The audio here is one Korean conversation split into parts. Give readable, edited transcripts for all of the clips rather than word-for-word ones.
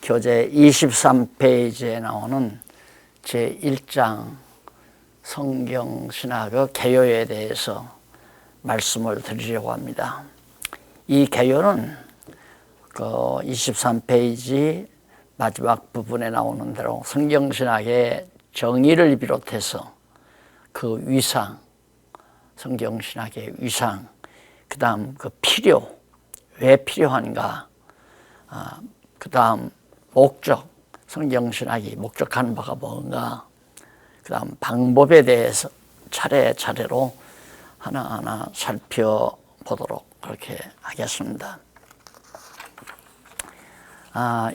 교재 23페이지에 나오는 제1장 성경신학의 개요에 대해서 말씀을 드리려고 합니다. 이 개요는 그 23페이지 마지막 부분에 나오는 대로 성경신학의 정의를 비롯해서 그 위상, 성경신학의 위상, 그 다음 그 필요, 왜 필요한가, 그 다음 목적, 성경신학이 목적하는 바가 뭔가, 그 다음 방법에 대해서 차례차례로 하나하나 살펴보도록 그렇게 하겠습니다.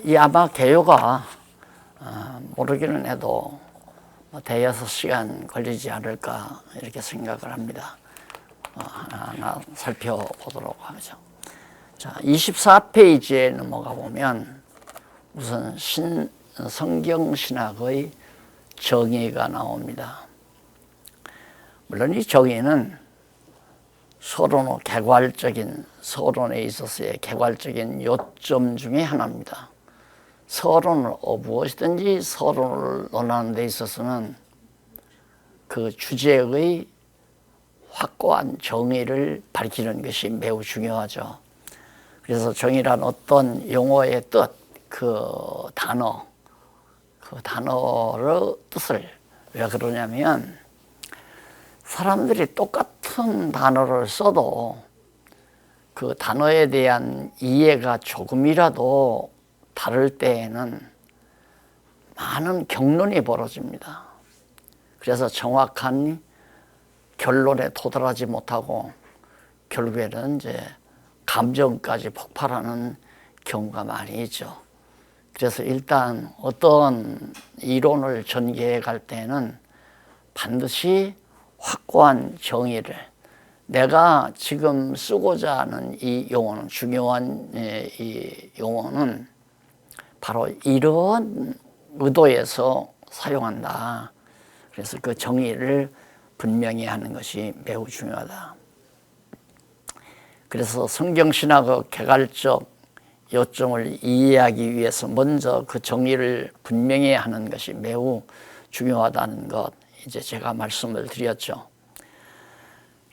이 아마 개요가 모르기는 해도 대여섯 시간 걸리지 않을까 이렇게 생각을 합니다. 하나하나 살펴보도록 하죠. 자, 24페이지에 넘어가 보면 우선 성경신학의 정의가 나옵니다. 물론 이 정의는 서론의 개괄적인 서론에 있어서의 개괄적인 요점 중에 하나입니다. 서론을 무엇이든지 서론을 논하는 데 있어서는 그 주제의 확고한 정의를 밝히는 것이 매우 중요하죠. 그래서 정의란 어떤 용어의 뜻, 그 단어의 뜻을 왜 그러냐면 사람들이 똑같은 단어를 써도 그 단어에 대한 이해가 조금이라도 다를 때에는 많은 격론이 벌어집니다. 그래서 정확한 결론에 도달하지 못하고 결국에는 이제 감정까지 폭발하는 경우가 많이 있죠. 그래서 일단 어떤 이론을 전개해 갈 때는 반드시 확고한 정의를, 내가 지금 쓰고자 하는 이 용어는, 중요한 이 용어는 바로 이런 의도에서 사용한다. 그래서 그 정의를 분명히 하는 것이 매우 중요하다. 그래서 성경신학의 개괄적 요점을 이해하기 위해서 먼저 그 정의를 분명히 하는 것이 매우 중요하다는 것, 이제 제가 말씀을 드렸죠.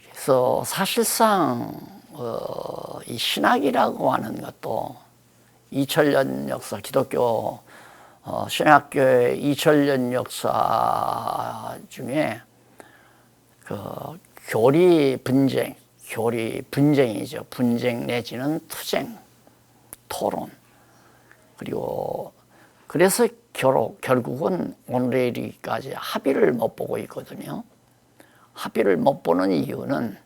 그래서 사실상 이 신학이라고 하는 것도 2000년 역사, 기독교 신학교의 2000년 역사 중에 그 교리 분쟁이죠. 분쟁 내지는 투쟁, 토론, 그리고 그래서 결국은 오늘에 이르기까지 합의를 못 보고 있거든요. 합의를 못 보는 이유는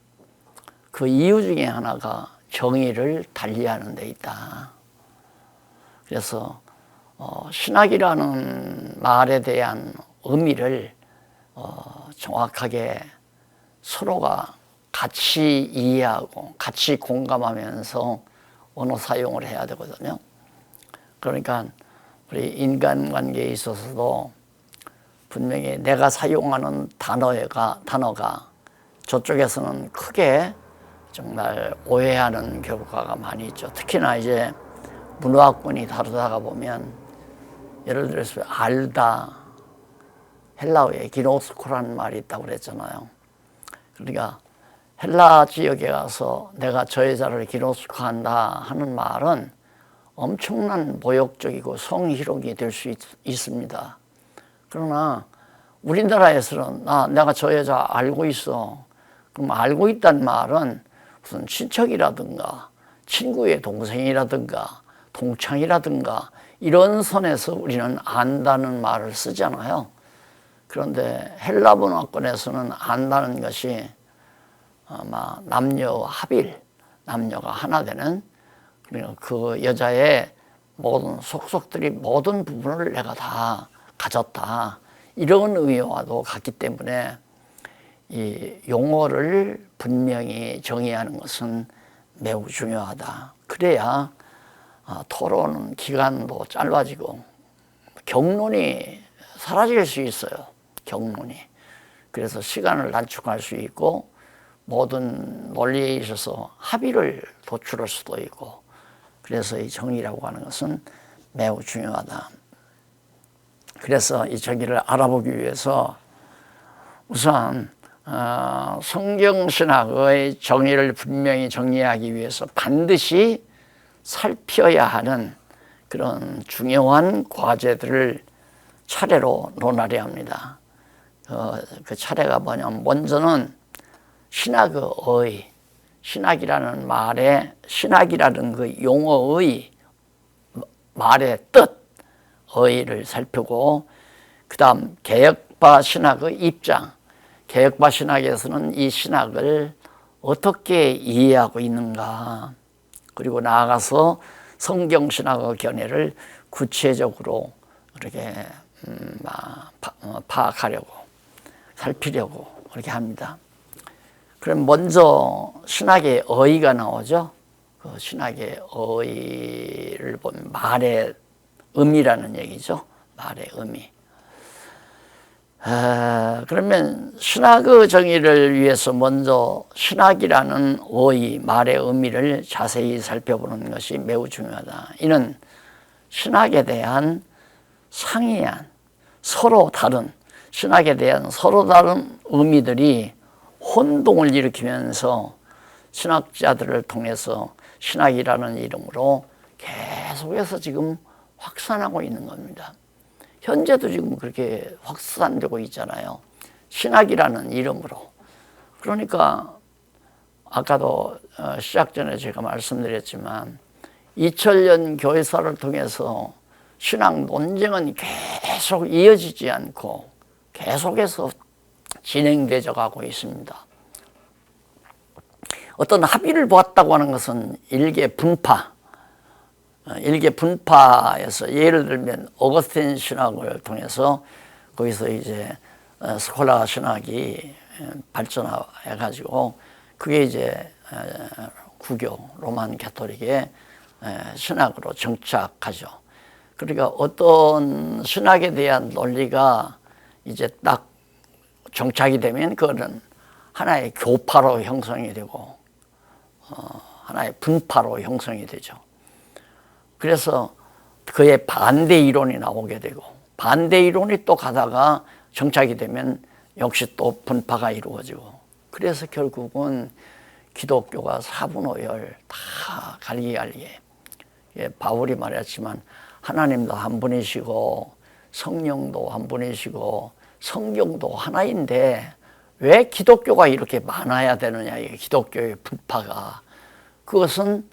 그 이유 중에 하나가 정의를 달리하는 데 있다. 그래서 신학이라는 말에 대한 의미를 정확하게 서로가 같이 이해하고 같이 공감하면서 언어 사용을 해야 되거든요. 그러니까 우리 인간관계에 있어서도 분명히 내가 사용하는 단어가 저쪽에서는 크게 정말 오해하는 결과가 많이 있죠. 특히나 이제 문화권이 다르다가 보면, 예를 들어서 알다, 헬라어에 기노스코라는 말이 있다고 그랬잖아요. 그러니까 헬라 지역에 가서 내가 저 여자를 기노스코한다 하는 말은 엄청난 모욕적이고 성희롱이 될 수 있습니다. 그러나 우리나라에서는 내가 저 여자 알고 있어. 그럼 알고 있다는 말은 무슨 친척이라든가 친구의 동생이라든가 동창이라든가 이런 선에서 우리는 안다는 말을 쓰잖아요. 그런데 헬라 문화권에서는 안다는 것이 아마 남녀 합일, 남녀가 하나 되는, 그 여자의 모든 속속들이 모든 부분을 내가 다 가졌다, 이런 의미와도 같기 때문에 이 용어를 분명히 정의하는 것은 매우 중요하다. 그래야 토론 기간도 짧아지고 격론이 사라질 수 있어요. 격론이. 그래서 시간을 단축할 수 있고 모든 논리에 있어서 합의를 도출할 수도 있고, 그래서 이 정의라고 하는 것은 매우 중요하다. 그래서 이 정의를 알아보기 위해서 우선 성경신학의 정의를 분명히 정리하기 위해서 반드시 살펴야 하는 그런 중요한 과제들을 차례로 논하려 합니다. 그 차례가 뭐냐면 먼저는 신학의 의, 신학이라는 말의 신학이라는 그 용어의 말의 뜻, 의를 살피고 그 다음 개혁파 신학의 입장, 개혁파 신학에서는 이 신학을 어떻게 이해하고 있는가, 그리고 나아가서 성경신학의 견해를 구체적으로 이렇게 파악하려고, 살피려고 그렇게 합니다. 그럼 먼저 신학의 어의가 나오죠. 그 신학의 어의를 보면 말의 의미라는 얘기죠. 말의 의미. 그러면 신학의 정의를 위해서 먼저 신학이라는 어의, 말의 의미를 자세히 살펴보는 것이 매우 중요하다. 이는 신학에 대한 상이한, 서로 다른, 신학에 대한 서로 다른 의미들이 혼동을 일으키면서 신학자들을 통해서 신학이라는 이름으로 계속해서 지금 확산하고 있는 겁니다. 현재도 지금 그렇게 확산되고 있잖아요. 신학이라는 이름으로. 그러니까 아까도 시작 전에 제가 말씀드렸지만 2000년 교회사를 통해서 신학 논쟁은 계속 이어지지 않고 계속해서 진행되어 가고 있습니다. 어떤 합의를 보았다고 하는 것은 일개 분파에서 예를 들면 어거스틴 신학을 통해서 거기서 이제 스콜라 신학이 발전해 가지고 그게 이제 구교 로만 가톨릭의 신학으로 정착하죠. 그러니까 어떤 신학에 대한 논리가 이제 딱 정착이 되면 그거는 하나의 교파로 형성이 되고 하나의 분파로 형성이 되죠. 그래서 그의 반대 이론이 나오게 되고 반대 이론이 또 가다가 정착이 되면 역시 또 분파가 이루어지고 그래서 결국은 기독교가 사분오열 다 갈기갈기해. 바울이 말했지만 하나님도 한 분이시고 성령도 한 분이시고 성경도 하나인데 왜 기독교가 이렇게 많아야 되느냐, 이게 기독교의 분파가. 그것은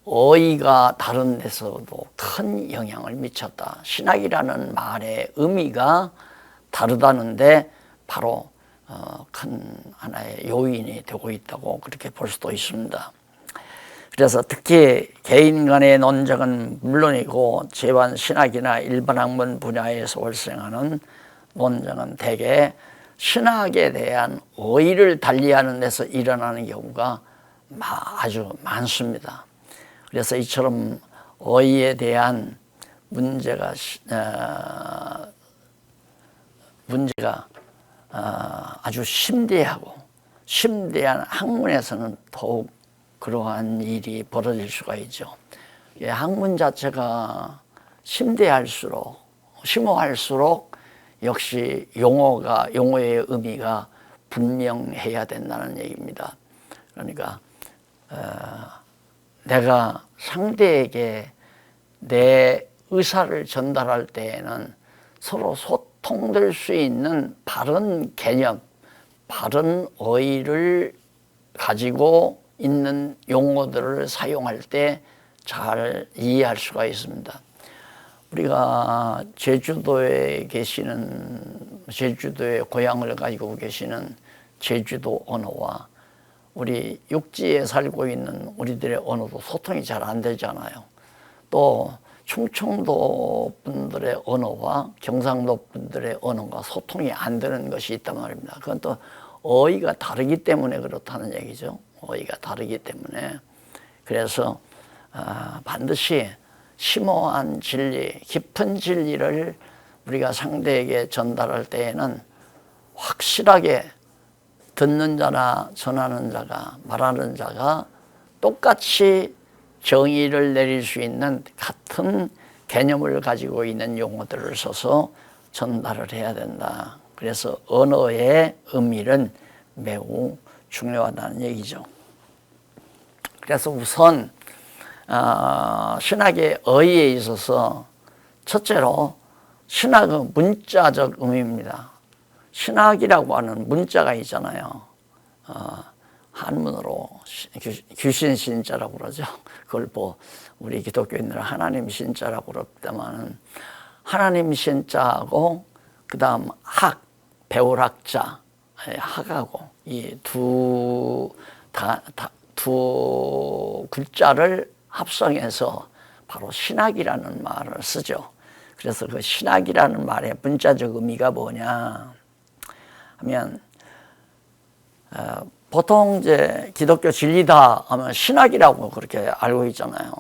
어의가 다른 데서도 큰 영향을 미쳤다. 신학이라는 말의 의미가 다르다는데 바로 큰 하나의 요인이 되고 있다고 그렇게 볼 수도 있습니다. 그래서 특히 개인 간의 논쟁은 물론이고 재반 신학이나 일반 학문 분야에서 발생하는 논쟁은 대개 신학에 대한 어의를 달리하는 데서 일어나는 경우가 아주 많습니다. 그래서 이처럼 어의에 대한 문제가 아주 심대하고 심대한 학문에서는 더욱 그러한 일이 벌어질 수가 있죠. 학문 자체가 심대할수록 심오할수록 역시 용어의 의미가 분명해야 된다는 얘기입니다. 그러니까 내가 상대에게 내 의사를 전달할 때에는 서로 소통될 수 있는 바른 개념, 바른 어의를 가지고 있는 용어들을 사용할 때 잘 이해할 수가 있습니다. 우리가 제주도에 고향을 가지고 계시는 제주도 언어와 우리 육지에 살고 있는 우리들의 언어도 소통이 잘 안 되잖아요. 또 충청도 분들의 언어와 경상도 분들의 언어가 소통이 안 되는 것이 있단 말입니다. 그건 또 어휘가 다르기 때문에 그렇다는 얘기죠. 어휘가 다르기 때문에. 그래서 반드시 심오한 진리, 깊은 진리를 우리가 상대에게 전달할 때에는 확실하게 듣는 자나 전하는 자가, 말하는 자가 똑같이 정의를 내릴 수 있는 같은 개념을 가지고 있는 용어들을 써서 전달을 해야 된다. 그래서 언어의 의미는 매우 중요하다는 얘기죠. 그래서 우선 신학의 어휘에 있어서 첫째로 신학은 문자적 의미입니다. 신학이라고 하는 문자가 있잖아요. 한문으로 귀신 신자라고 그러죠. 그걸 우리 기독교인들은 하나님 신자라고 그럽다마는 하나님 신자하고 그다음 배울 학자, 학하고 이 두 글자를 합성해서 바로 신학이라는 말을 쓰죠. 그래서 그 신학이라는 말의 문자적 의미가 뭐냐 하면 보통 이제 기독교 진리다 하면 신학이라고 그렇게 알고 있잖아요.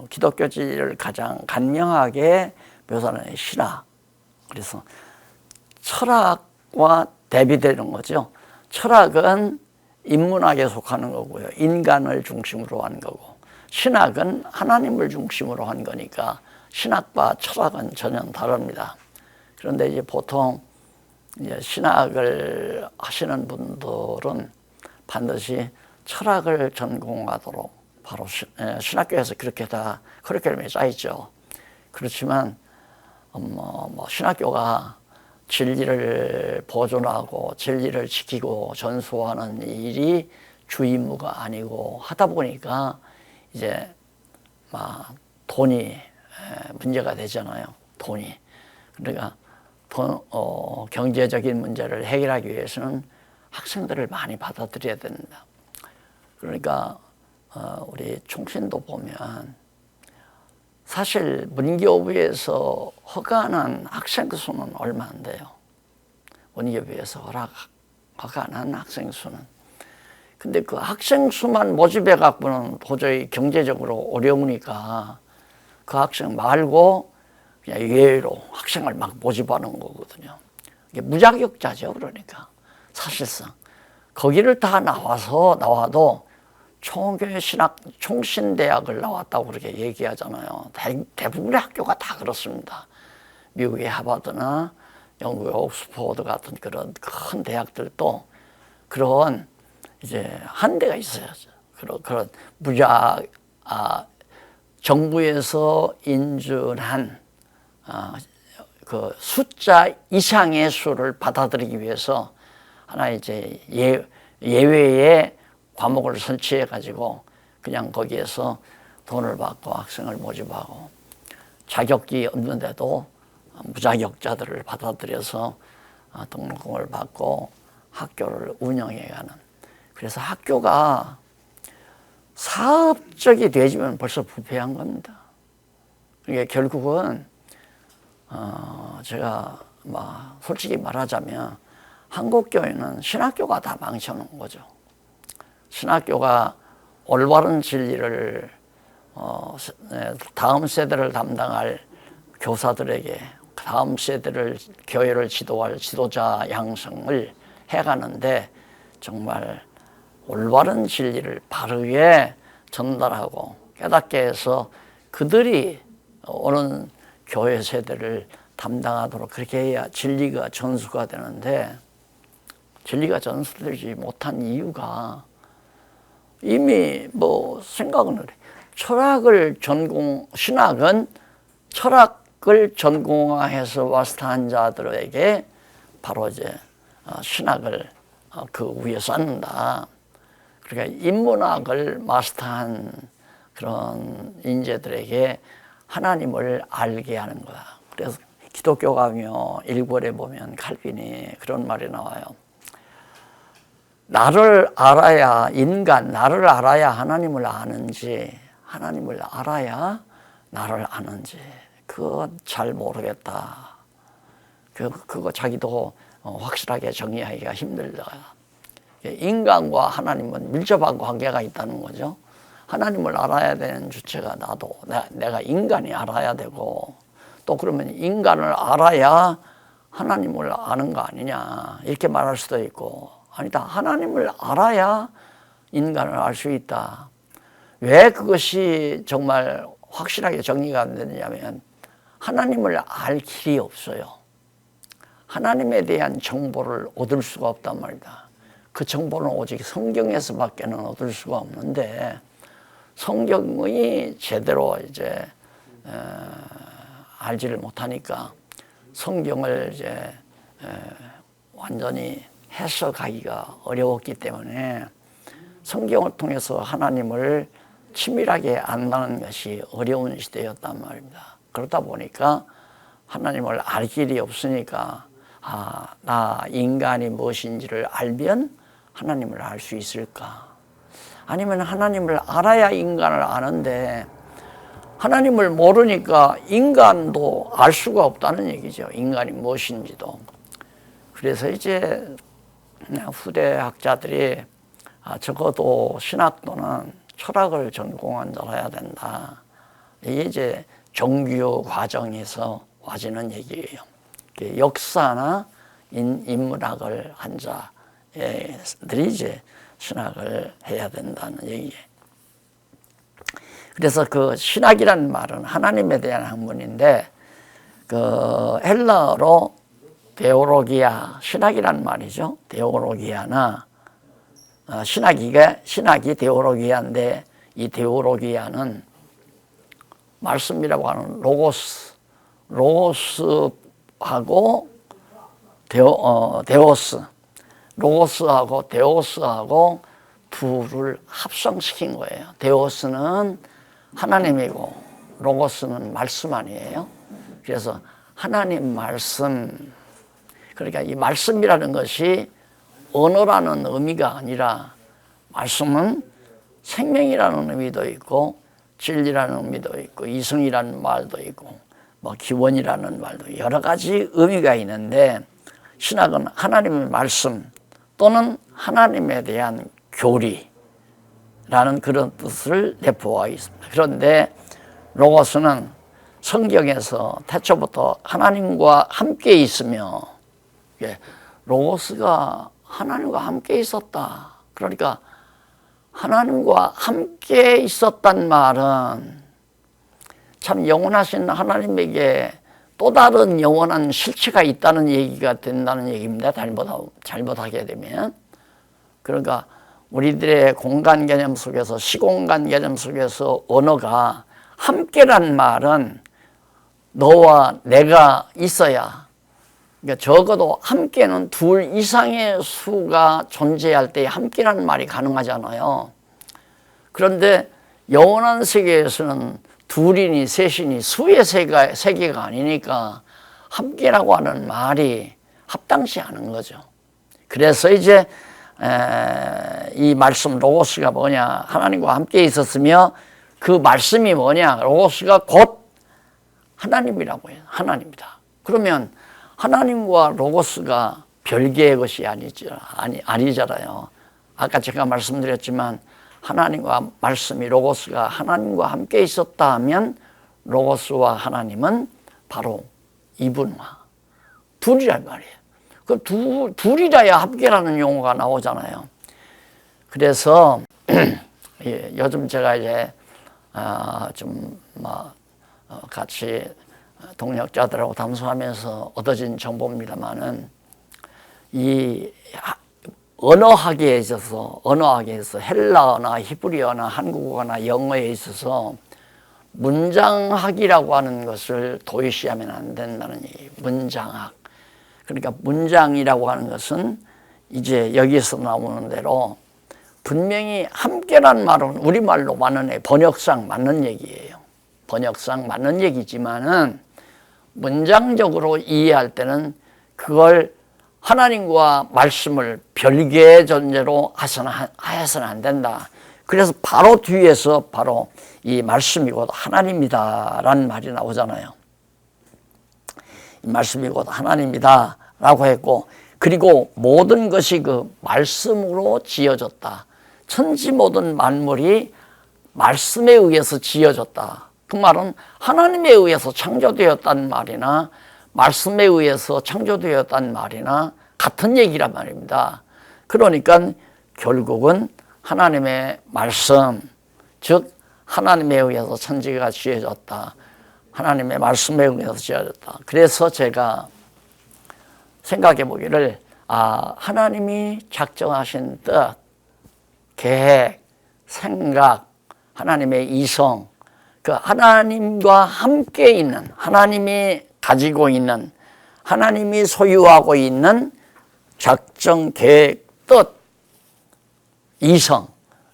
기독교 진리를 가장 간명하게 묘사하는 신학. 그래서 철학과 대비되는 거죠. 철학은 인문학에 속하는 거고요. 인간을 중심으로 하는 거고, 신학은 하나님을 중심으로 한 거니까 신학과 철학은 전혀 다릅니다. 그런데 이제 보통 이제 신학을 하시는 분들은 반드시 철학을 전공하도록 바로 신학교에서 그렇게 다 커리큘럼에 짜 있죠. 그렇지만 신학교가 진리를 보존하고 진리를 지키고 전수하는 일이 주 임무가 아니고 하다 보니까 이제 돈이 문제가 되잖아요. 돈이. 그러니까 경제적인 문제를 해결하기 위해서는 학생들을 많이 받아들여야 된다. 그러니까 우리 총신도 보면 사실 문교부에서 허가한 학생 수는 얼마 안 돼요. 문교부에서 허가한 학생 수는. 근데 그 학생 수만 모집해 갖고는 도저히 경제적으로 어려우니까 그 학생 말고 그냥 예외로 학생을 막 모집하는 거거든요. 이게 무자격자죠. 그러니까 사실상 거기를 다 나와도 총신대학을 나왔다고 그렇게 얘기하잖아요. 대부분의 학교가 다 그렇습니다. 미국의 하버드나 영국의 옥스퍼드 같은 그런 큰 대학들도 그런 이제 한대가 있어요. 그런 정부에서 인준한 그 숫자 이상의 수를 받아들이기 위해서 하나 이제 예외의 과목을 설치해 가지고 그냥 거기에서 돈을 받고 학생을 모집하고 자격이 없는데도 무자격자들을 받아들여서 등록금을 받고 학교를 운영해가는. 그래서 학교가 사업적이 되지면 벌써 부패한 겁니다. 그러니까 결국은 제가 솔직히 말하자면 한국 교회는 신학교가 다 망쳐놓은 거죠. 신학교가 올바른 진리를 다음 세대를 담당할 교사들에게 다음 세대를 교회를 지도할 지도자 양성을 해가는데 정말 올바른 진리를 바르게 전달하고 깨닫게 해서 그들이 오는 교회 세대를 담당하도록 그렇게 해야 진리가 전수가 되는데 진리가 전수되지 못한 이유가 이미 생각은 그래. 신학은 철학을 전공해서 마스터한 자들에게 바로 이제 신학을 그 위에 쌓는다. 그러니까 인문학을 마스터한 그런 인재들에게 하나님을 알게 하는 거야. 그래서 기독교 강요 1권에 보면 칼빈이 그런 말이 나와요. 나를 알아야 하나님을 아는지, 하나님을 알아야 나를 아는지, 그거 잘 모르겠다. 그거 자기도 확실하게 정의하기가 힘들다. 인간과 하나님은 밀접한 관계가 있다는 거죠. 하나님을 알아야 되는 주체가 내가 인간이 알아야 되고, 또 그러면 인간을 알아야 하나님을 아는 거 아니냐, 이렇게 말할 수도 있고, 아니다, 하나님을 알아야 인간을 알 수 있다. 왜 그것이 정말 확실하게 정리가 안 되냐면 하나님을 알 길이 없어요. 하나님에 대한 정보를 얻을 수가 없단 말이다. 그 정보는 오직 성경에서밖에는 얻을 수가 없는데 성경이 제대로 이제 알지를 못하니까 성경을 이제 완전히 해석하기가 어려웠기 때문에 성경을 통해서 하나님을 치밀하게 안다는 것이 어려운 시대였단 말입니다. 그러다 보니까 하나님을 알 길이 없으니까 나 인간이 무엇인지를 알면 하나님을 알 수 있을까? 아니면 하나님을 알아야 인간을 아는데 하나님을 모르니까 인간도 알 수가 없다는 얘기죠. 인간이 무엇인지도. 그래서 이제 후대 학자들이 적어도 신학 또는 철학을 전공한 자라야 된다. 이게 이제 정규 과정에서 와지는 얘기예요. 역사나 인문학을 한 자들이 이제 신학을 해야 된다는 얘기예요. 그래서 그 신학이라는 말은 하나님에 대한 학문인데 그 헬라어로 데오로기아, 신학이라는 말이죠. 데오로기아나 신학이 데오로기아인데 이 데오로기아는 말씀이라고 하는 로고스하고 데오스, 로고스하고 데오스하고 둘을 합성시킨 거예요. 데오스는 하나님이고 로고스는 말씀 아니에요. 그래서 하나님 말씀, 그러니까 이 말씀이라는 것이 언어라는 의미가 아니라 말씀은 생명이라는 의미도 있고 진리라는 의미도 있고 이성이라는 말도 있고 뭐 기원이라는 말도 여러 가지 의미가 있는데 신학은 하나님의 말씀 또는 하나님에 대한 교리라는 그런 뜻을 내포하고 있습니다. 그런데 로고스는 성경에서 태초부터 하나님과 함께 있으며 로고스가 하나님과 함께 있었다. 그러니까 하나님과 함께 있었단 말은 참 영원하신 하나님에게 또 다른 영원한 실체가 있다는 얘기가 된다는 얘기입니다. 잘못하게 되면. 그러니까 우리들의 공간 개념 속에서 시공간 개념 속에서 언어가 함께란 말은 너와 내가 있어야, 그러니까 적어도 함께는 둘 이상의 수가 존재할 때 함께라는 말이 가능하잖아요. 그런데 영원한 세계에서는 둘이니 셋이니 수의 세계가 아니니까 함께라고 하는 말이 합당치 않은 거죠. 그래서 이제 이 말씀 로고스가 뭐냐, 하나님과 함께 있었으며 그 말씀이 뭐냐, 로고스가 곧 하나님이라고 해요. 하나님이다. 그러면 하나님과 로고스가 별개의 것이 아니잖아요. 아까 제가 말씀드렸지만 하나님과 말씀이 로고스가 하나님과 함께 있었다 하면 로고스와 하나님은 바로 이분화, 둘이란 말이에요. 그 둘이라야 함께라는 용어가 나오잖아요. 그래서 요즘 제가 이제 같이 동역자들하고 담소하면서 얻어진 정보입니다만은 이 언어학에 있어서 헬라어나 히브리어나 한국어나 영어에 있어서 문장학이라고 하는 것을 도외시하면 안 된다는 얘기예요. 문장학. 그러니까 문장이라고 하는 것은 이제 여기서 나오는 대로 분명히 함께란 말은 우리말로 맞는 번역상 맞는 얘기예요. 번역상 맞는 얘기지만은 문장적으로 이해할 때는 그걸 하나님과 말씀을 별개의 존재로 하여서는 안 된다. 그래서 바로 뒤에서 바로 이 말씀이 곧 하나님이다라는 말이 나오잖아요. 이 말씀이 곧 하나님이다라고 했고, 그리고 모든 것이 그 말씀으로 지어졌다. 천지 모든 만물이 말씀에 의해서 지어졌다. 그 말은 하나님에 의해서 창조되었다는 말이나 말씀에 의해서 창조되었다는 말이나 같은 얘기란 말입니다. 그러니까 결국은 하나님의 말씀, 즉 하나님에 의해서 천지가 지어졌다. 하나님의 말씀에 의해서 지어졌다. 그래서 제가 생각해 보기를 하나님이 작정하신 뜻, 계획, 생각, 하나님의 이성, 그 하나님과 함께 있는, 하나님이 가지고 있는, 하나님이 소유하고 있는 작정, 계획, 뜻, 이성,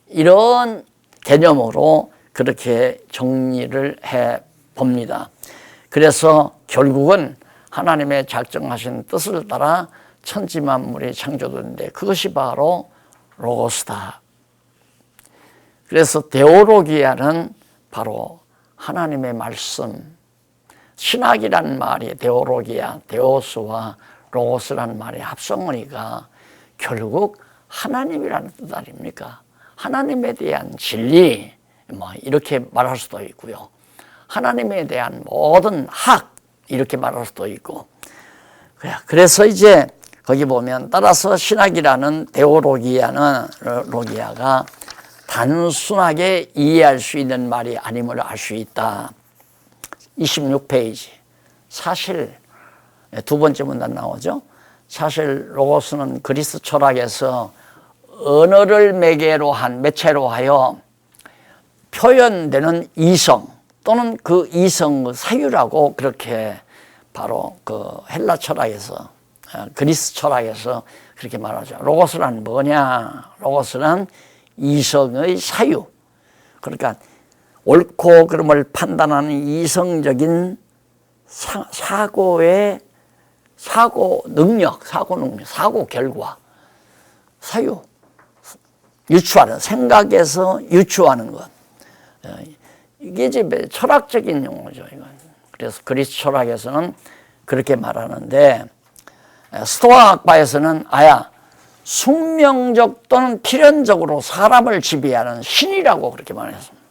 이런 개념으로 그렇게 정리를 해 봅니다. 그래서 결국은 하나님의 작정하신 뜻을 따라 천지 만물이 창조되는데 그것이 바로 로고스다. 그래서 데오로기아는 바로 하나님의 말씀, 신학이라는 말이 데오로기아, 데오스와 로고스라는 말의 합성어니까 결국 하나님이라는 뜻 아닙니까? 하나님에 대한 진리, 이렇게 말할 수도 있고요. 하나님에 대한 모든 학, 이렇게 말할 수도 있고. 그래서 이제 거기 보면 따라서 신학이라는 로기아가 단순하게 이해할 수 있는 말이 아님을 알 수 있다. 26페이지. 사실 두 번째 문단 나오죠. 사실 로고스는 그리스 철학에서 언어를 매개로 한 매체로 하여 표현되는 이성 또는 그 이성의 사유라고 그렇게 바로 그 헬라 철학에서 그리스 철학에서 그렇게 말하죠. 로고스란 뭐냐? 로고스란 이성의 사유. 그러니까 옳고 그름을 판단하는 이성적인 사고 능력, 사고 결과, 사유, 유추하는, 생각에서 유추하는 것. 이게 이제 철학적인 용어죠, 이건. 그래서 그리스 철학에서는 그렇게 말하는데, 스토아학파에서는 숙명적 또는 필연적으로 사람을 지배하는 신이라고 그렇게 말했습니다.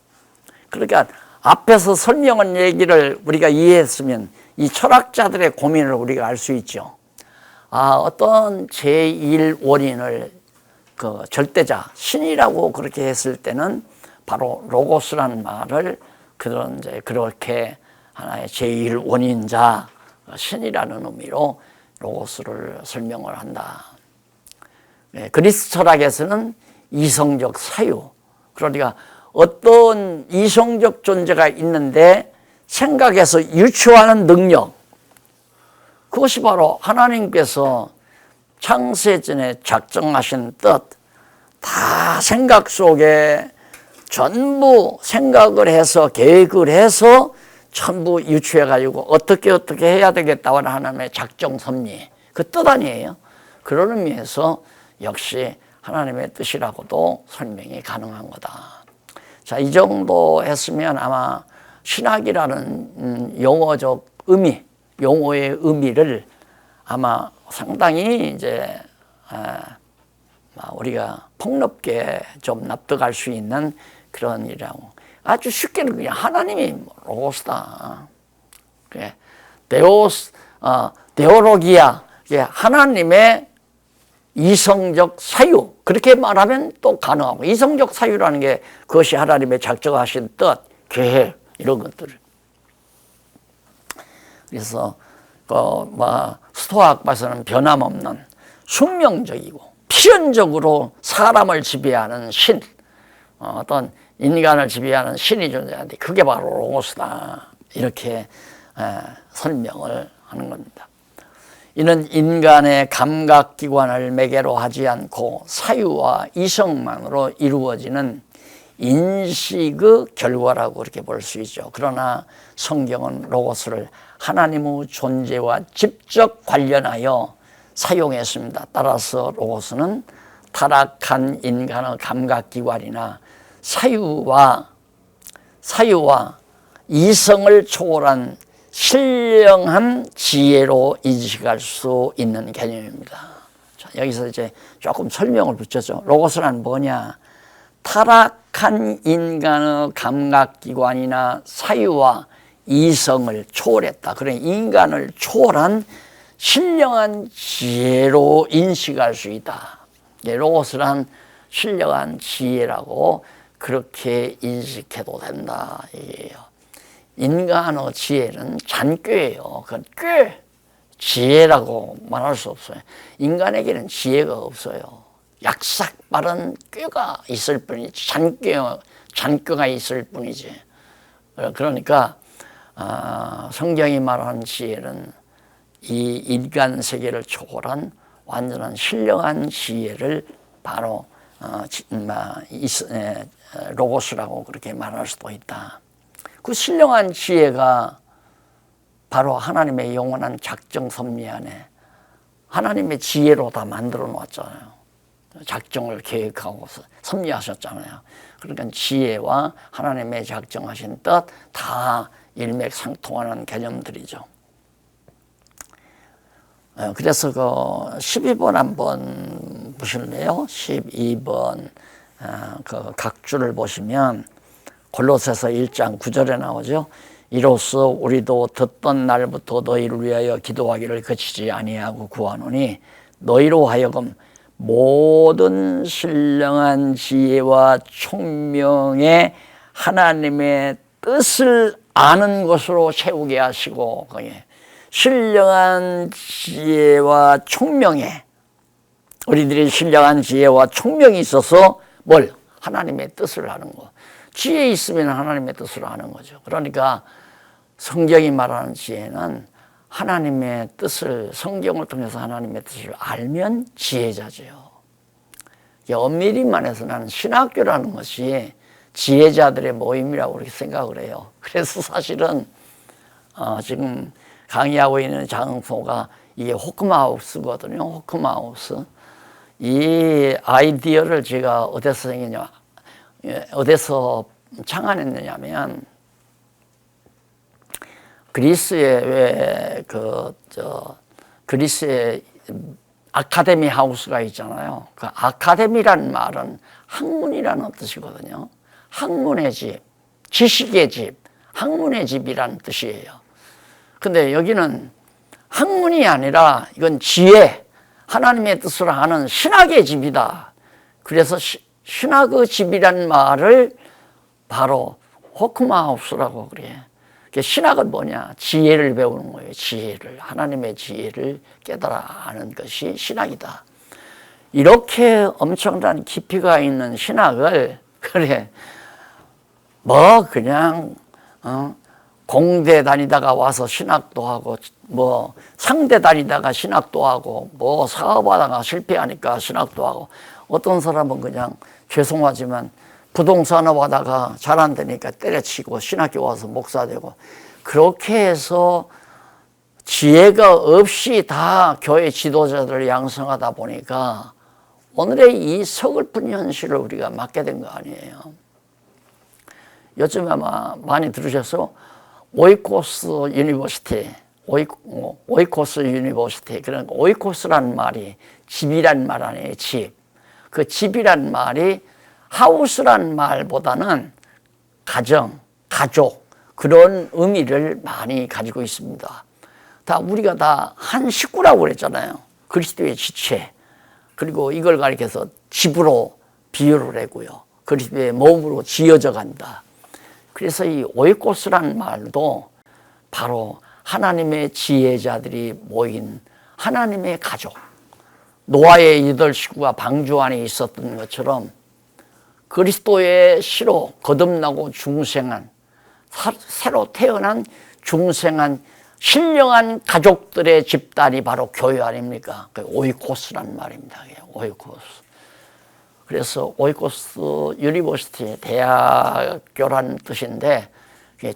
그러니까 앞에서 설명한 얘기를 우리가 이해했으면 이 철학자들의 고민을 우리가 알 수 있죠. 어떤 제1 원인을 그 절대자, 신이라고 그렇게 했을 때는 바로 로고스라는 말을 그렇게 하나의 제1 원인자, 신이라는 의미로 로고스를 설명을 한다. 그리스 철학에서는 이성적 사유, 그러니까 어떤 이성적 존재가 있는데 생각에서 유추하는 능력, 그것이 바로 하나님께서 창세전에 작정하신 뜻, 다 생각 속에 전부 생각을 해서 계획을 해서 전부 유추해가지고 어떻게 해야 되겠다는 하나님의 작정 섭리, 그 뜻 아니에요. 그런 의미에서 역시 하나님의 뜻이라고도 설명이 가능한 거다. 자, 이 정도 했으면 아마 신학이라는 용어적 의미, 용어의 의미를 아마 상당히 이제 우리가 폭넓게 좀 납득할 수 있는 그런 일이라고. 아주 쉽게는 그냥 하나님이 로고스다. 그래. 데오로기아, 하나님의 이성적 사유, 그렇게 말하면 또 가능하고, 이성적 사유라는 게 그것이 하나님의 작정하신 뜻, 계획, 이런 것들을. 그래서 스토아학파에서는 변함없는 숙명적이고 필연적으로 사람을 지배하는 신, 어떤 인간을 지배하는 신이 존재하는데 그게 바로 로고스다, 이렇게 설명을 하는 겁니다. 이는 인간의 감각기관을 매개로 하지 않고 사유와 이성만으로 이루어지는 인식의 결과라고 그렇게 볼 수 있죠. 그러나 성경은 로고스를 하나님의 존재와 직접 관련하여 사용했습니다. 따라서 로고스는 타락한 인간의 감각기관이나 사유와 이성을 초월한 신령한 지혜로 인식할 수 있는 개념입니다. 자, 여기서 이제 조금 설명을 붙였죠. 로고스란 뭐냐? 타락한 인간의 감각기관이나 사유와 이성을 초월했다. 그러니 인간을 초월한 신령한 지혜로 인식할 수 있다. 로고스란 신령한 지혜라고 그렇게 인식해도 된다 이게요. 인간의 지혜는 잔꾀예요. 그건 꾀, 지혜라고 말할 수 없어요. 인간에게는 지혜가 없어요. 약삭 빠른 꾀가 있을 뿐이지, 잔꾀가 있을 뿐이지. 그러니까 성경이 말하는 지혜는 이 인간 세계를 초월한 완전한 신령한 지혜를 바로 로고스라고 그렇게 말할 수도 있다. 그 신령한 지혜가 바로 하나님의 영원한 작정 섭리 안에 하나님의 지혜로 다 만들어 놓았잖아요. 작정을 계획하고 섭리하셨잖아요. 그러니까 지혜와 하나님의 작정하신 뜻 다 일맥상통하는 개념들이죠. 그래서 그 12번 한번 보실래요? 12번 그 각주를 보시면 골로새서 1장 9절에 나오죠. 이로써 우리도 듣던 날부터 너희를 위하여 기도하기를 그치지 아니하고 구하노니 너희로 하여금 모든 신령한 지혜와 총명의 하나님의 뜻을 아는 것으로 채우게 하시고, 신령한 지혜와 총명에, 우리들이 신령한 지혜와 총명이 있어서 뭘? 하나님의 뜻을 아는 거. 지혜 있으면 하나님의 뜻을 아는 거죠. 그러니까 성경이 말하는 지혜는 하나님의 뜻을, 성경을 통해서 하나님의 뜻을 알면 지혜자죠. 엄밀히 말해서 나는 신학교라는 것이 지혜자들의 모임이라고 그렇게 생각을 해요. 그래서 사실은 지금 강의하고 있는 장소가 이게 호크마우스거든요. 호크마우스. 이 아이디어를 제가 어디서 창안했느냐면 그리스에 그리스에 아카데미 하우스가 있잖아요. 그 아카데미란 말은 학문이라는 뜻이거든요. 학문의 집, 지식의 집, 학문의 집이라는 뜻이에요. 근데 여기는 학문이 아니라 이건 지혜, 하나님의 뜻을 아는 신학의 집이다. 그래서 신학의 집이란 말을 바로 호크마우스라고 그래. 신학은 뭐냐? 지혜를 배우는 거예요. 지혜를, 하나님의 지혜를 깨달아 아는 것이 신학이다. 이렇게 엄청난 깊이가 있는 신학을 그냥 공대 다니다가 와서 신학도 하고, 상대 다니다가 신학도 하고, 사업하다가 실패하니까 신학도 하고, 어떤 사람은 그냥 죄송하지만 부동산업 하다가 잘 안 되니까 때려치고 신학교 와서 목사 되고, 그렇게 해서 지혜가 없이 다 교회 지도자들을 양성하다 보니까 오늘의 이 서글픈 현실을 우리가 맞게 된 거 아니에요. 요즘 아마 많이 들으셔서 오이코스 유니버시티, 그러니까 오이코스란 말이 집이란 말 아니에요. 집. 그 집이란 말이 하우스란 말보다는 가정, 가족, 그런 의미를 많이 가지고 있습니다. 우리가 다 한 식구라고 그랬잖아요. 그리스도의 지체. 그리고 이걸 가리켜서 집으로 비유를 하고요. 그리스도의 몸으로 지어져 간다. 그래서 이 오이코스란 말도 바로 하나님의 지혜자들이 모인 하나님의 가족. 노아의 8식구가 방주 안에 있었던 것처럼 그리스도의 씨로 거듭나고 중생한, 새로 태어난 중생한 신령한 가족들의 집단이 바로 교회 아닙니까? 오이코스란 말입니다. 오이코스. 그래서 오이코스 유니버시티, 대학교라는 뜻인데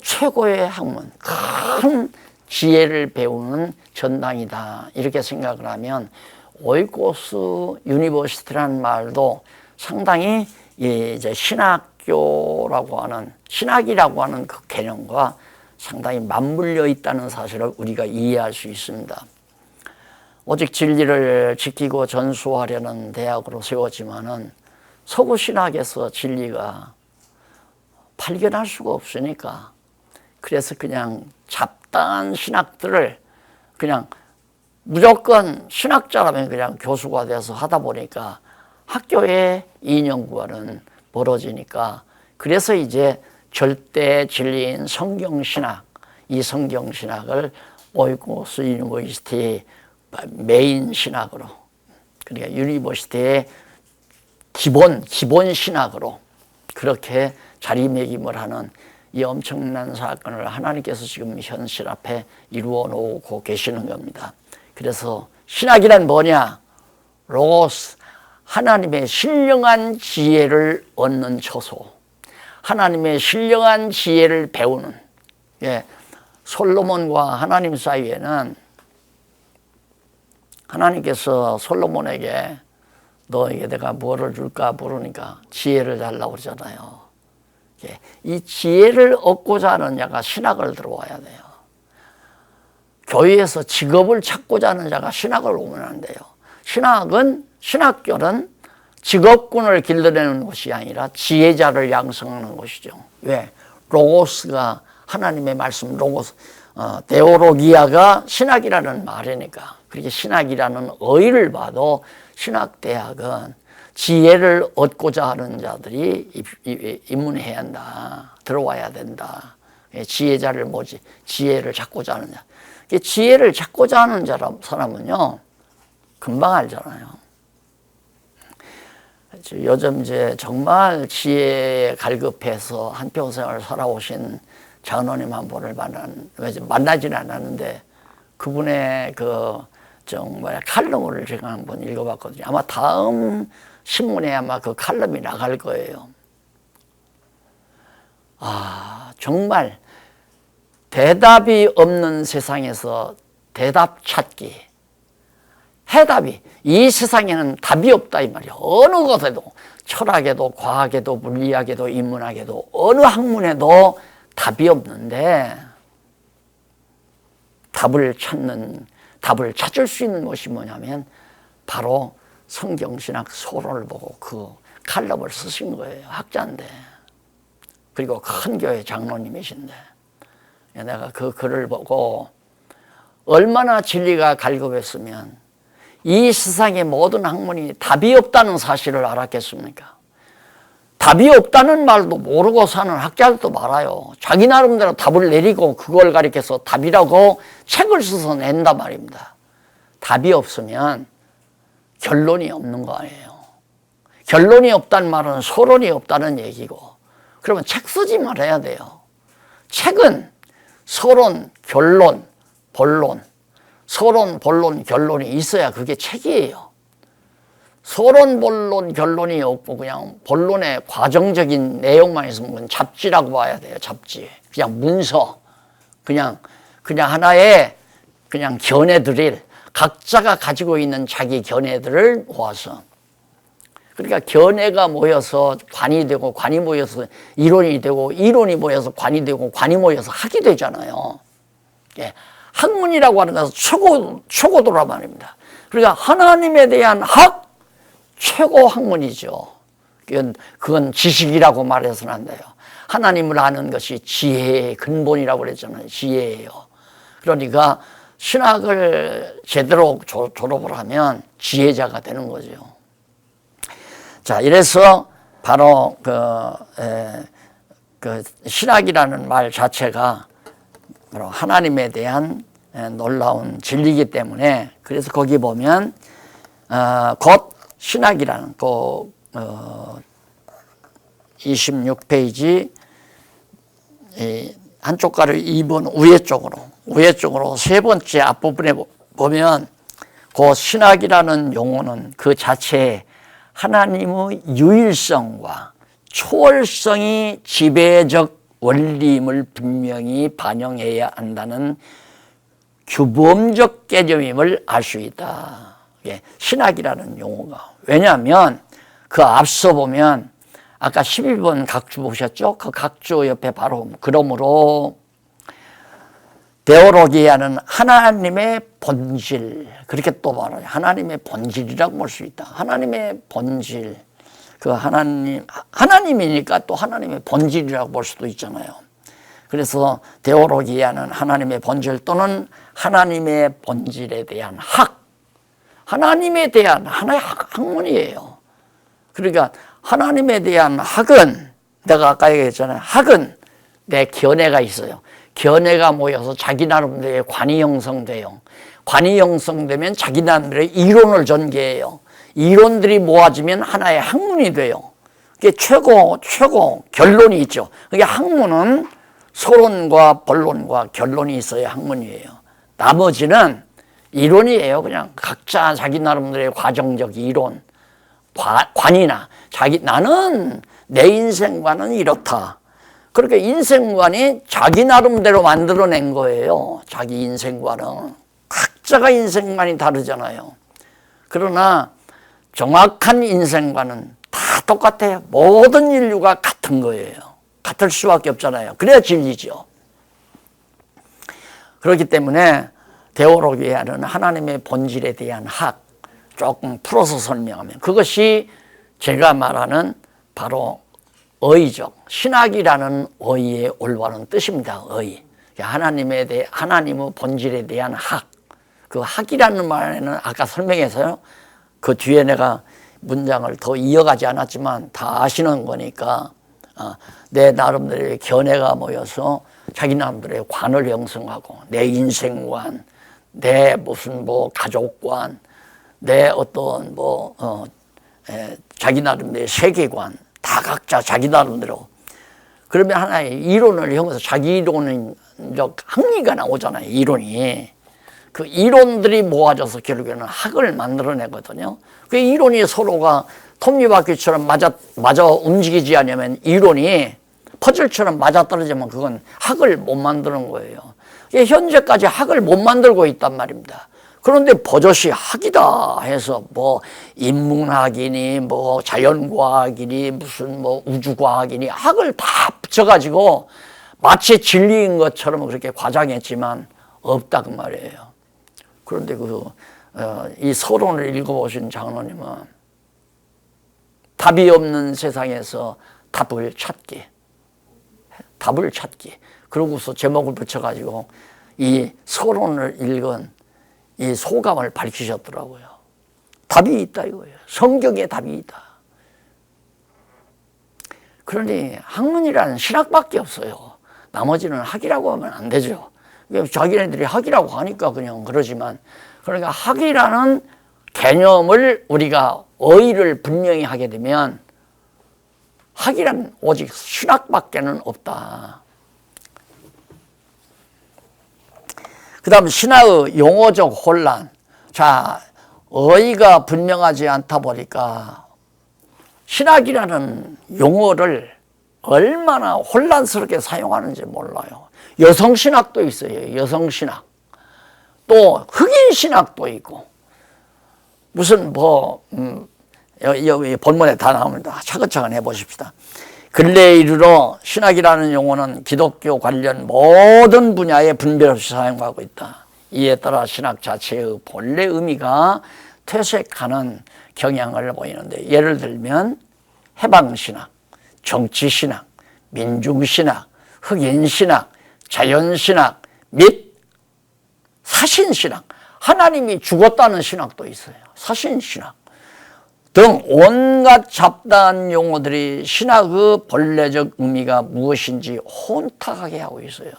최고의 학문, 큰 지혜를 배우는 전당이다. 이렇게 생각을 하면 오이코스 유니버시티라는 말도 상당히 이제 신학이라고 하는 그 개념과 상당히 맞물려 있다는 사실을 우리가 이해할 수 있습니다. 오직 진리를 지키고 전수하려는 대학으로 세웠지만은 서구 신학에서 진리가 발견할 수가 없으니까, 그래서 그냥 잡다한 신학들을 그냥 무조건 신학자라면 그냥 교수가 돼서 하다 보니까 학교의 이념과는 멀어지니까 그래서 이제 절대 진리인 성경신학, 이 성경신학을 오이코스 유니버시티의 메인 신학으로, 그러니까 유니버시티의 기본 신학으로 그렇게 자리매김을 하는 이 엄청난 사건을 하나님께서 지금 현실 앞에 이루어 놓고 계시는 겁니다. 그래서 신학이란 뭐냐? 로고스, 하나님의 신령한 지혜를 얻는 처소, 하나님의 신령한 지혜를 배우는. 예, 솔로몬과 하나님 사이에는 하나님께서 솔로몬에게 너에게 내가 뭐를 줄까 물으니까 지혜를 달라고 그러잖아요. 예, 이 지혜를 얻고자 하는 자가 신학을 들어와야 돼요. 교회에서 직업을 찾고자 하는 자가 신학을 오면 안 돼요. 신학교는 직업군을 길러내는 곳이 아니라 지혜자를 양성하는 곳이죠. 왜? 로고스가 하나님의 말씀, 로고스, 데오로기아가 신학이라는 말이니까. 그렇게 신학이라는 어휘를 봐도 신학대학은 지혜를 얻고자 하는 자들이 입문해야 한다. 들어와야 된다. 지혜자를 뭐지? 지혜를 찾고자 하는 자. 지혜를 찾고자 하는 사람은요, 금방 알잖아요. 요즘 이제 정말 지혜에 갈급해서 한평생을 살아오신 장로님 한 분을 만나지는 않았는데, 그분의 칼럼을 제가 한번 읽어봤거든요. 아마 다음 신문에 아마 그 칼럼이 나갈 거예요. 정말 대답이 없는 세상에서 대답 찾기. 해답이, 이 세상에는 답이 없다 이 말이야. 어느 것에도, 철학에도 과학에도 물리학에도 인문학에도 어느 학문에도 답이 없는데 답을 찾을 수 있는 것이 뭐냐면 바로 성경신학 소론을 보고 그 칼럼을 쓰신 거예요. 학자인데, 그리고 큰 교회 장로님이신데, 내가 그 글을 보고 얼마나 진리가 갈급했으면 이 세상의 모든 학문이 답이 없다는 사실을 알았겠습니까? 답이 없다는 말도 모르고 사는 학자들도 많아요. 자기 나름대로 답을 내리고 그걸 가리켜서 답이라고 책을 써서 낸단 말입니다. 답이 없으면 결론이 없는 거 아니에요. 결론이 없다는 말은 소론이 없다는 얘기고, 그러면 책 쓰지 말아야 돼요. 책은 서론, 결론, 본론, 서론, 본론, 결론이 있어야 그게 책이에요. 서론, 본론, 결론이 없고 그냥 본론의 과정적인 내용만 있으면 그건 잡지라고 봐야 돼요. 잡지. 그냥 문서. 그냥 하나의 그냥 견해들을, 각자가 가지고 있는 자기 견해들을 모아서, 그러니까 견해가 모여서 관이 되고, 관이 모여서 이론이 되고, 이론이 모여서 관이 되고, 관이 모여서 학이 되잖아요. 예. 학문이라고 하는 것은 최고도란 말입니다. 그러니까 하나님에 대한 학, 최고 학문이죠. 그건 지식이라고 말해서는 안 돼요. 하나님을 아는 것이 지혜의 근본이라고 그랬잖아요. 지혜예요. 그러니까 신학을 제대로 졸업을 하면 지혜자가 되는 거죠. 자, 이래서 바로 그 신학이라는 말 자체가 바로 하나님에 대한 놀라운 진리이기 때문에, 그래서 거기 보면 곧 신학이라는 26페이지 한쪽 가를 2번 위에 쪽으로 세 번째 앞부분에 보면 그 신학이라는 용어는 그 자체에 하나님의 유일성과 초월성이 지배적 원리임을 분명히 반영해야 한다는 규범적 개념임을 알 수 있다. 신학이라는 용어가. 왜냐하면 그 앞서 보면 아까 12번 각주 보셨죠? 그 각주 옆에 바로 그러므로 데오로기아는 하나님의 본질, 그렇게 또 말해요. 하나님의 본질이라고 볼 수 있다. 하나님의 본질, 그 하나님이니까 또 하나님의 본질이라고 볼 수도 있잖아요. 그래서 데오로기아는 하나님의 본질 또는 하나님의 본질에 대한 학, 하나님에 대한 하나의 학문이에요. 그러니까 하나님에 대한 학은 내가 아까 얘기했잖아요. 학은 내 견해가 있어요. 견해가 모여서 자기 나름대로의 관이 형성돼요. 관이 형성되면 자기 나름대로의 이론을 전개해요. 이론들이 모아지면 하나의 학문이 돼요. 그게 최고 결론이 있죠. 그게 학문은 서론과 본론과 결론이 있어야 학문이에요. 나머지는 이론이에요. 그냥 각자 자기 나름대로의 과정적 이론, 관이나 나는 내 인생관은 이렇다. 그렇게 인생관이 자기 나름대로 만들어낸 거예요. 자기 인생관은. 각자가 인생관이 다르잖아요. 그러나 정확한 인생관은 다 똑같아요. 모든 인류가 같은 거예요. 같을 수밖에 없잖아요. 그래야 진리죠. 그렇기 때문에 데오로기아는 하나님의 본질에 대한 학, 조금 풀어서 설명하면 그것이 제가 말하는 바로 의적, 신학이라는 의의 올바른 뜻입니다. 의. 하나님의 본질에 대한 학. 그 학이라는 말에는 아까 설명해서요. 그 뒤에 내가 문장을 더 이어가지 않았지만 다 아시는 거니까 내 나름대로의 견해가 모여서 자기 나름대로의 관을 형성하고 내 인생관, 내 무슨 가족관, 내 어떤 자기 나름대로의 세계관 다 각자 자기 나름대로 그러면 하나의 이론을 형성해서 자기 이론적 합리가 나오잖아요. 이론이. 그 이론들이 모아져서 결국에는 학을 만들어내거든요. 그 이론이 서로가 톱니바퀴처럼 맞아 움직이지 않으면 이론이 퍼즐처럼 맞아떨어지면 그건 학을 못 만드는 거예요. 현재까지 학을 못 만들고 있단 말입니다. 그런데 버젓이 학이다 해서 인문학이니 자연과학이니 무슨 우주과학이니 학을 다 붙여가지고 마치 진리인 것처럼 그렇게 과장했지만 없다 그 말이에요. 그런데 이 서론을 읽어보신 장로님은 답이 없는 세상에서 답을 찾기 그러고서 제목을 붙여가지고 이 서론을 읽은 이 소감을 밝히셨더라고요. 답이 있다 이거예요. 성경에 답이 있다. 그러니 학문이라는 신학밖에 없어요. 나머지는 학이라고 하면 안 되죠. 자기네들이 학이라고 하니까 그냥 그러지만 그러니까 학이라는 개념을 우리가 의의를 분명히 하게 되면 학이란 오직 신학밖에는 없다. 그 다음 신학의 용어적 혼란. 자, 의의가 분명하지 않다 보니까 신학이라는 용어를 얼마나 혼란스럽게 사용하는지 몰라요. 여성신학도 있어요. 여성신학. 또 흑인신학도 있고 무슨 여기 본문에 다 나옵니다. 차근차근 해보십시다. 근래에 이르러 신학이라는 용어는 기독교 관련 모든 분야에 분별 없이 사용하고 있다. 이에 따라 신학 자체의 본래 의미가 퇴색하는 경향을 보이는데 예를 들면 해방신학, 정치신학, 민중신학, 흑인신학, 자연신학 및 사신신학, 하나님이 죽었다는 신학도 있어요. 사신신학 등 온갖 잡다한 용어들이 신학의 본래적 의미가 무엇인지 혼탁하게 하고 있어요.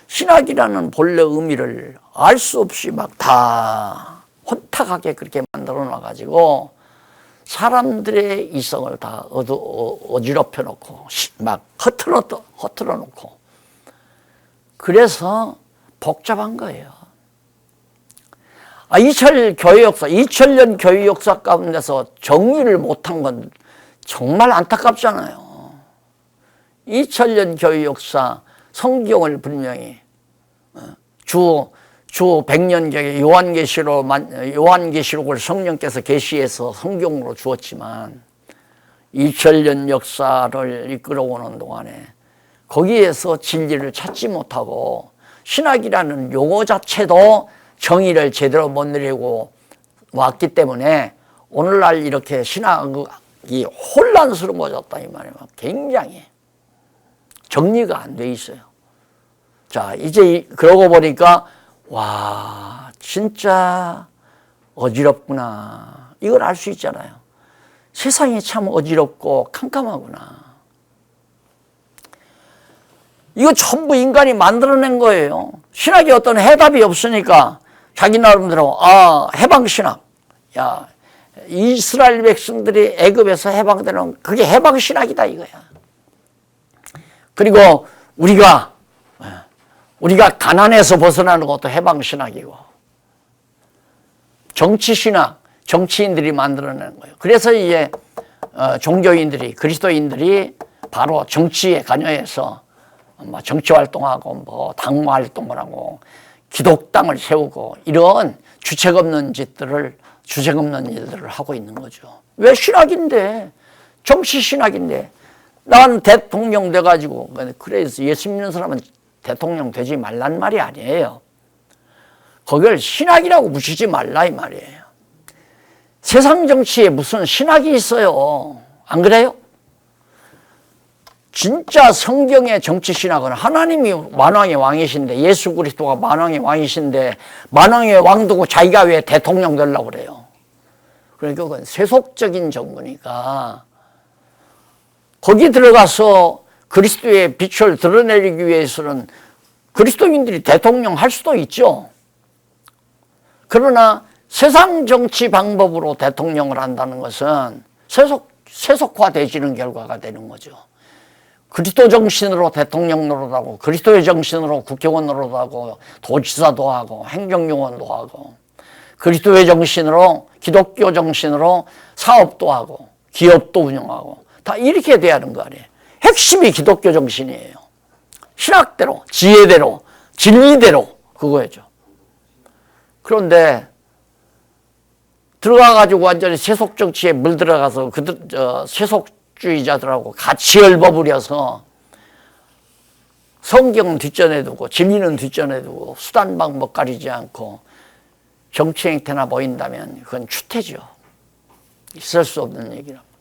신학이라는 본래 의미를 알 수 없이 막 다 혼탁하게 그렇게 만들어 놔가지고 사람들의 이성을 다 어지럽혀 놓고 막 허틀어 놓고 그래서 복잡한 거예요. 2000년 교회 역사 가운데서 정리를 못한 건 정말 안타깝잖아요. 2000년 교회 역사 성경을 분명히 주 100년경에 요한계시록을 성령께서 계시해서 성경으로 주었지만 2000년 역사를 이끌어오는 동안에 거기에서 진리를 찾지 못하고 신학이라는 용어 자체도 정의를 제대로 못 내리고 왔기 때문에 오늘날 이렇게 신학이 혼란스러워졌다 이 말이에요. 굉장히 정리가 안 돼 있어요. 자, 이제 그러고 보니까 와, 진짜 어지럽구나. 이걸 알 수 있잖아요. 세상이 참 어지럽고 캄캄하구나. 이거 전부 인간이 만들어낸 거예요. 신학에 어떤 해답이 없으니까 자기 나름대로 해방신학. 야, 이스라엘 백성들이 애굽에서 해방되는 그게 해방신학이다 이거야. 그리고 우리가 가난에서 벗어나는 것도 해방신학이고, 정치신학, 정치인들이 만들어내는 거예요. 그래서 이제 종교인들이, 그리스도인들이 바로 정치에 관여해서 정치활동하고 당무활동을 하고 기독당을 세우고 이런 주책 없는 일들을 하고 있는 거죠. 왜? 신학인데, 정치 신학인데. 난 대통령 돼가지고, 그래서 예수 믿는 사람은 대통령 되지 말란 말이 아니에요. 거기를 신학이라고 붙이지 말라 이 말이에요. 세상 정치에 무슨 신학이 있어요. 안 그래요? 진짜 성경의 정치 신학은 하나님이 만왕의 왕이신데, 예수 그리스도가 만왕의 왕이신데, 만왕의 왕두고 자기가 왜 대통령 되려고 그래요? 그러니까 그건 세속적인 정부니까 거기 들어가서 그리스도의 빛을 드러내기 위해서는 그리스도인들이 대통령 할 수도 있죠. 그러나 세상 정치 방법으로 대통령을 한다는 것은 세속화되지는 결과가 되는 거죠. 그리스도 정신으로 대통령 노릇하고, 그리스도의 정신으로 국회의원 노릇하고, 도지사도 하고, 행정요원도 하고, 그리스도의 정신으로, 기독교 정신으로 사업도 하고, 기업도 운영하고, 다 이렇게 돼야 하는 거 아니에요. 핵심이 기독교 정신이에요. 신학대로, 지혜대로, 진리대로 그거죠. 그런데 들어가가지고 완전히 세속 정치에 물들어가서 세속주의자들하고 같이 얽어버려서 성경은 뒷전에 두고 진리는 뒷전에 두고 수단 방법 가리지 않고 정치 행태나 보인다면 그건 추태죠. 있을 수 없는 얘기랍니다.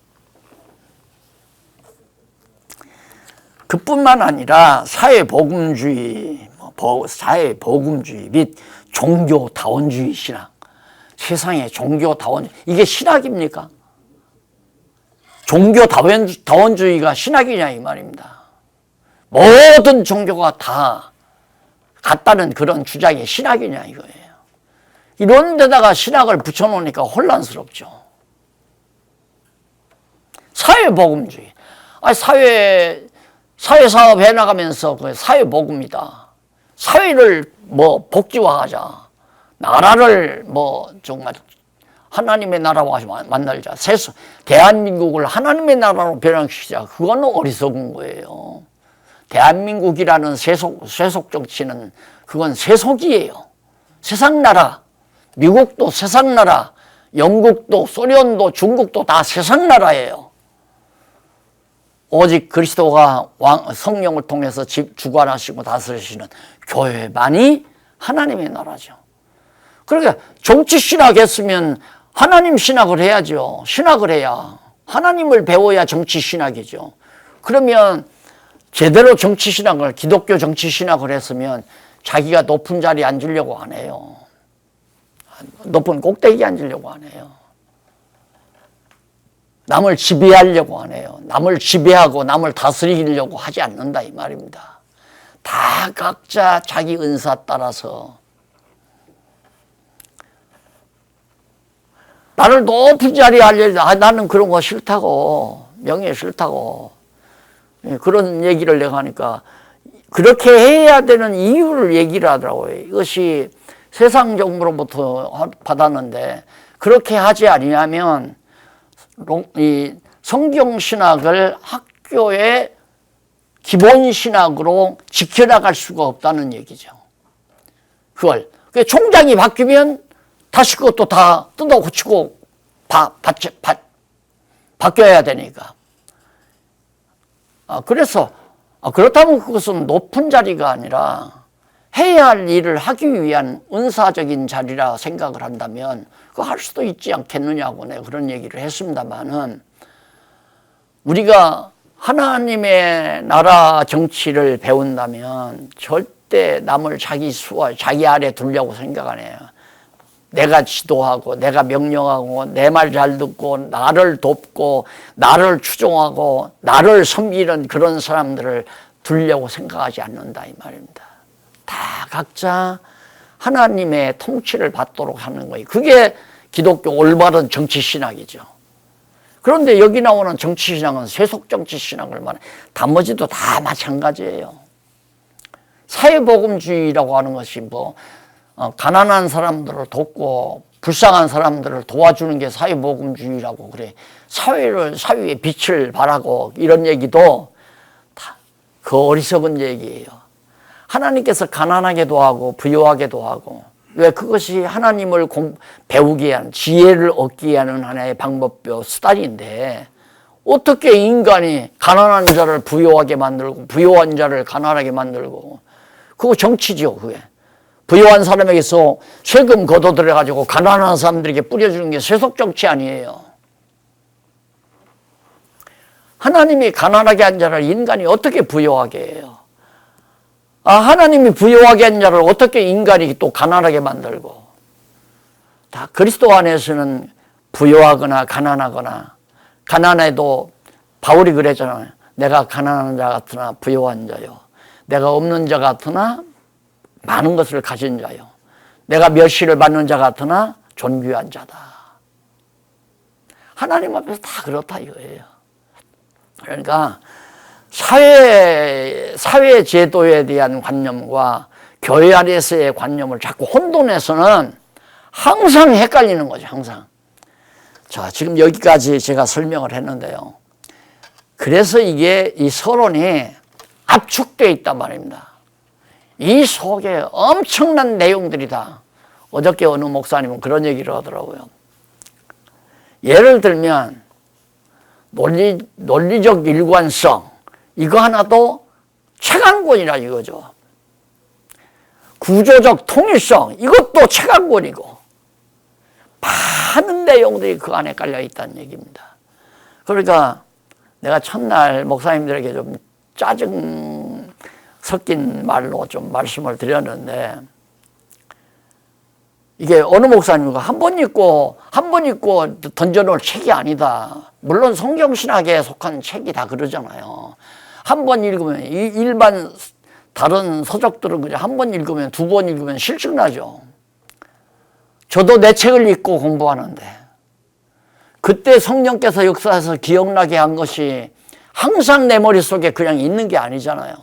그뿐만 아니라 사회복음주의 및 종교다원주의 신학, 세상의 종교다원주의, 이게 신학입니까? 종교다원주의가 신학이냐 이 말입니다. 모든 종교가 다 같다는 그런 주장이 신학이냐 이거예요. 이런 데다가 신학을 붙여놓으니까 혼란스럽죠. 사회복음주의, 사회사업 해나가면서 그 사회복음이다. 사회를 복지화하자. 나라를 정말 하나님의 나라와 만들자. 대한민국을 하나님의 나라로 변형시키자. 그건 어리석은 거예요. 대한민국이라는 세속 정치는 그건 세속이에요. 세상 나라. 미국도 세상 나라. 영국도 소련도 중국도 다 세상 나라예요. 오직 그리스도가 성령을 통해서 주관하시고 다스리시는 교회만이 하나님의 나라죠. 그러니까 정치 신학했으면 하나님 신학을 해야죠. 신학을 해야, 하나님을 배워야 정치 신학이죠. 그러면 제대로 정치 신학을, 기독교 정치 신학을 했으면 자기가 높은 자리에 앉으려고 안 해요. 높은 꼭대기에 앉으려고 안 해요. 남을 지배하려고 안 해요. 남을 지배하고 남을 다스리려고 하지 않는다 이 말입니다. 다 각자 자기 은사 따라서 나를 높은 자리에 알려줘. 나는 그런 거 싫다고, 명예 싫다고, 그런 얘기를 내가 하니까 그렇게 해야 되는 이유를 얘기를 하더라고요. 이것이 세상 정부로부터 받았는데 그렇게 하지 않으면 이 성경신학을 학교의 기본신학으로 지켜나갈 수가 없다는 얘기죠. 그걸 총장이 바뀌면 다시 그것도 다 뜯어 고치고 바뀌어야 되니까. 그래서 그렇다면 그것은 높은 자리가 아니라 해야 할 일을 하기 위한 은사적인 자리라 생각을 한다면 그거 할 수도 있지 않겠느냐고 내가 그런 얘기를 했습니다만은, 우리가 하나님의 나라 정치를 배운다면 절대 남을 자기 아래 두려고 생각 안 해요. 내가 지도하고 내가 명령하고 내 말 잘 듣고 나를 돕고 나를 추종하고 나를 섬기는 그런 사람들을 두려고 생각하지 않는다 이 말입니다. 다 각자 하나님의 통치를 받도록 하는 거예요. 그게 기독교 올바른 정치신학이죠. 그런데 여기 나오는 정치신학은 세속정치신학을 말해. 나머지도 다 마찬가지예요. 사회복음주의라고 하는 것이 가난한 사람들을 돕고 불쌍한 사람들을 도와주는 게 사회복음주의라고 그래. 사회의 빛을 발하고 이런 얘기도 다 그 어리석은 얘기예요. 하나님께서 가난하게도 하고 부유하게도 하고, 왜? 그것이 하나님을 배우게 하는, 지혜를 얻게 하는 하나의 방법표 수단인데, 어떻게 인간이 가난한 자를 부유하게 만들고 부유한 자를 가난하게 만들고, 그거 정치죠. 그게 부유한 사람에게서 세금 걷어들여 가지고 가난한 사람들에게 뿌려주는 게 세속 정치 아니에요. 하나님이 가난하게 한 자를 인간이 어떻게 부유하게 해요? 하나님이 부유하게 한 자를 어떻게 인간이 또 가난하게 만들고. 다 그리스도 안에서는 부유하거나 가난하거나, 가난해도 바울이 그랬잖아요. 내가 가난한 자 같으나 부유한 자요, 내가 없는 자 같으나 많은 것을 가진 자요, 내가 멸시를 받는 자 같으나 존귀한 자다. 하나님 앞에서 다 그렇다 이거예요. 그러니까 사회 제도에 대한 관념과 교회 안에서의 관념을 자꾸 혼돈해서는 항상 헷갈리는 거죠. 항상. 자, 지금 여기까지 제가 설명을 했는데요. 그래서 이게 이 서론이 압축되어 있단 말입니다. 이 속에 엄청난 내용들이다. 어저께 어느 목사님은 그런 얘기를 하더라고요. 예를 들면 논리적 일관성, 이거 하나도 최강권이라 이거죠. 구조적 통일성, 이것도 최강권이고, 많은 내용들이 그 안에 깔려 있다는 얘기입니다. 그러니까 내가 첫날 목사님들에게 좀 짜증 섞인 말로 좀 말씀을 드렸는데, 이게 어느 목사님과 한 번 읽고 던져놓을 책이 아니다. 물론 성경신학에 속한 책이 다 그러잖아요. 한 번 읽으면, 일반 다른 서적들은 그냥 한 번 읽으면, 두 번 읽으면 실증나죠. 저도 내 책을 읽고 공부하는데 그때 성령께서 역사해서 기억나게 한 것이 항상 내 머릿속에 그냥 있는 게 아니잖아요.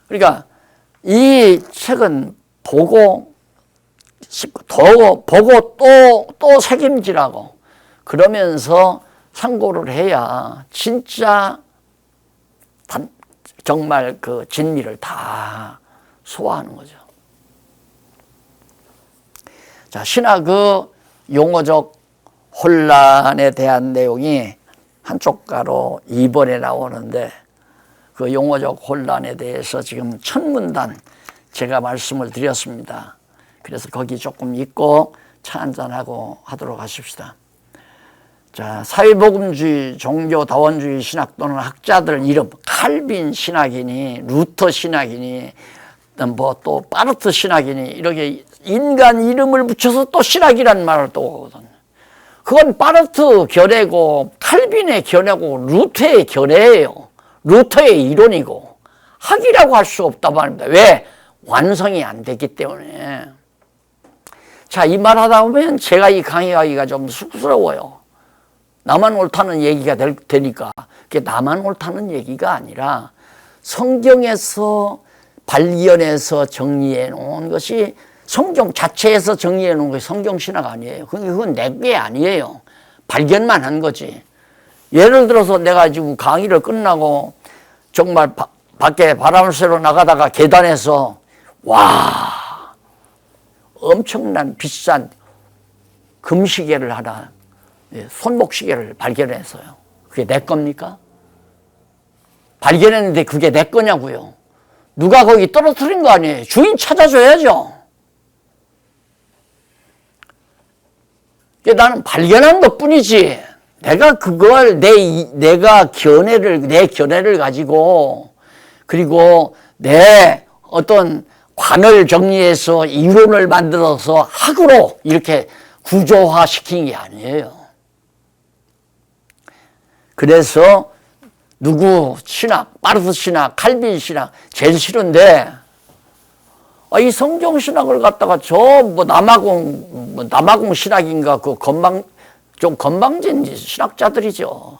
그러니까 이 책은 보고 또 책임지라고, 그러면서 상고를 해야 진짜 정말 그 진리를 다 소화하는 거죠. 자, 신학의 용어적 혼란에 대한 내용이 한쪽 가로 2번에 나오는데, 그 용어적 혼란에 대해서 지금 첫 문단 제가 말씀을 드렸습니다. 그래서 거기 조금 읽고 차 한잔하고 하도록 하십시다. 자, 사회복음주의, 종교다원주의 신학 또는 학자들 이름, 칼빈 신학이니 루터 신학이니 또 파르트 신학이니, 이렇게 인간 이름을 붙여서 또 신학이라는 말을 또 하거든요. 그건 파르트 견해고 칼빈의 견해고 루터의 견해예요. 루터의 이론이고 학이라고 할 수 없단 말입니다. 왜? 완성이 안 됐기 때문에. 자, 이 말 하다 보면 제가 이 강의하기가 좀 쑥스러워요. 나만 옳다는 얘기가 되니까. 그게 나만 옳다는 얘기가 아니라 성경에서 발견해서 정리해 놓은 것이, 성경 자체에서 정리해 놓은 것이 성경신학 아니에요. 그건 내 게 아니에요. 발견만 한 거지. 예를 들어서 내가 지금 강의를 끝나고 정말 밖에 바람을 쐬러 나가다가 계단에서 엄청난 비싼 금시계를 하나, 손목시계를 발견했어요. 그게 내 겁니까? 발견했는데 그게 내 거냐고요. 누가 거기 떨어뜨린 거 아니에요. 주인 찾아줘야죠. 나는 발견한 것 뿐이지, 내가 그걸 내 견해를 가지고, 그리고 내 어떤 관을 정리해서 이론을 만들어서 학으로 이렇게 구조화 시킨 게 아니에요. 그래서 누구 신학, 바르트 신학, 칼빈 신학 제일 싫은데 이 성경 신학을 갖다가 저 뭐 남아공 신학인가 그 좀 건방진 신학자들이죠.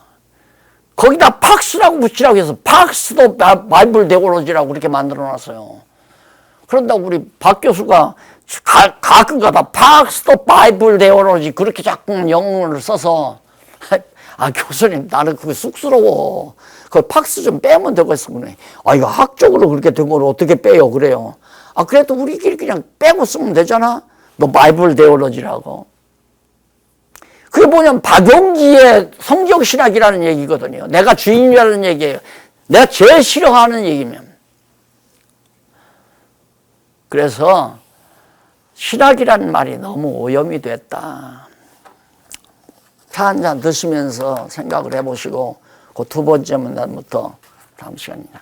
거기다 팍스라고 붙이라고 해서 팍스도 바이블 데올로지라고 그렇게 만들어놨어요. 그런다고 우리 박 교수가 가끔가다 팍스도 바이블 데올로지 그렇게 자꾸 영어를 써서 교수님 나는 그거 쑥스러워. 그 팍스 좀 빼면 되겠어. 그래. 이거 학적으로 그렇게 된 걸 어떻게 빼요? 그래요. 그래도 우리끼리 그냥 빼고 쓰면 되잖아. 너 바이블 데올로지라고. 그게 뭐냐면 박용기의 성경신학이라는 얘기거든요. 내가 주인이라는 얘기예요. 내가 제일 싫어하는 얘기면. 그래서 신학이라는 말이 너무 오염이 됐다. 차 한잔 드시면서 생각을 해보시고 그 두 번째 문단부터 다음 시간입니다.